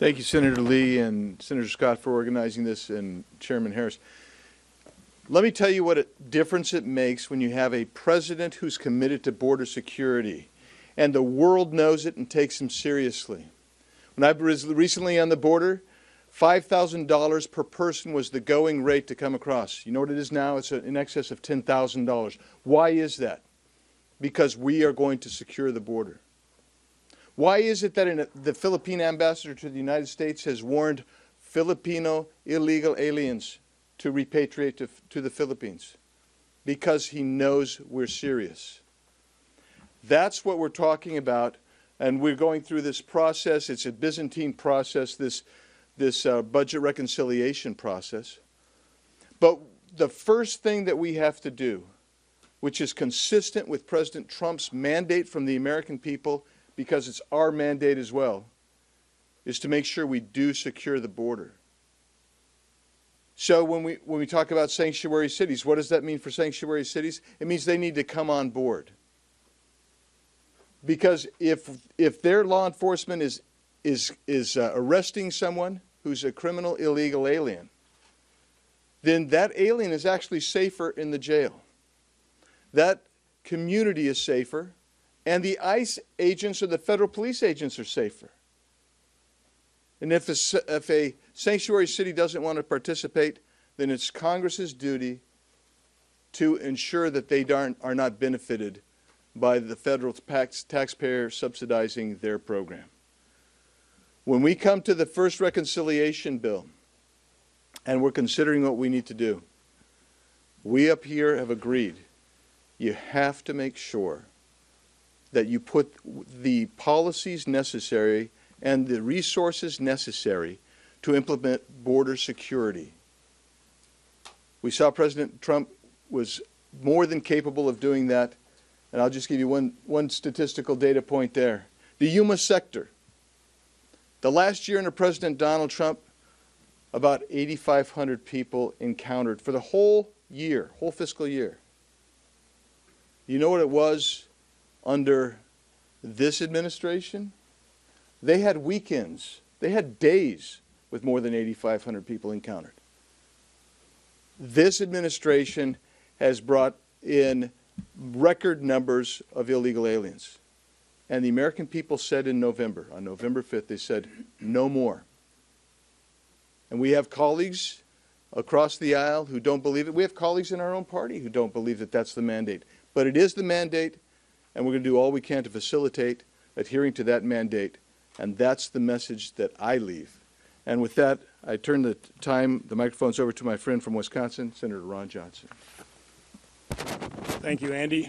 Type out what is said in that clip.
Thank you, Senator Lee and Senator Scott, for organizing this, and Chairman Harris. Let me tell you what a difference it makes when you have a president who's committed to border security, and the world knows it and takes him seriously. When I was recently on the border, $5,000 per person was the going rate to come across. You know what it is now? It's in excess of $10,000. Why is that? Because we are going to secure the border. Why is it that the Philippine ambassador to the United States has warned Filipino illegal aliens to repatriate to the Philippines? Because he knows we're serious. That's what we're talking about, and we're going through this process. It's a Byzantine process, this budget reconciliation process. But the first thing that we have to do, which is consistent with President Trump's mandate from the American people, because it's our mandate as well, is to make sure we do secure the border. So when we talk about sanctuary cities, what does that mean for sanctuary cities? It means they need to come on board. Because if their law enforcement is arresting someone who's a criminal illegal alien, then that alien is actually safer in the jail. That community is safer, and the ICE agents or the federal police agents are safer. And if a sanctuary city doesn't want to participate, then it's Congress's duty to ensure that they are not benefited by the federal taxpayer subsidizing their program. When we come to the first reconciliation bill, and we're considering what we need to do, we up here have agreed you have to make sure that you put the policies necessary and the resources necessary to implement border security. We saw President Trump was more than capable of doing that, and I'll just give you one statistical data point there. The Yuma sector. The last year under President Donald Trump, about 8,500 people encountered for the whole year, whole fiscal year. You know what it was under this administration? They had weekends, they had days with more than 8,500 people encountered. This administration has brought in record numbers of illegal aliens. And the American people said in November, on November 5th, they said, no more. And we have colleagues across the aisle who don't believe it. We have colleagues in our own party who don't believe that that's the mandate. But it is the mandate, and we're going to do all we can to facilitate adhering to that mandate. And that's the message that I leave. And with that, I turn the microphones over to my friend from Wisconsin, Senator Ron Johnson. Thank you, Andy.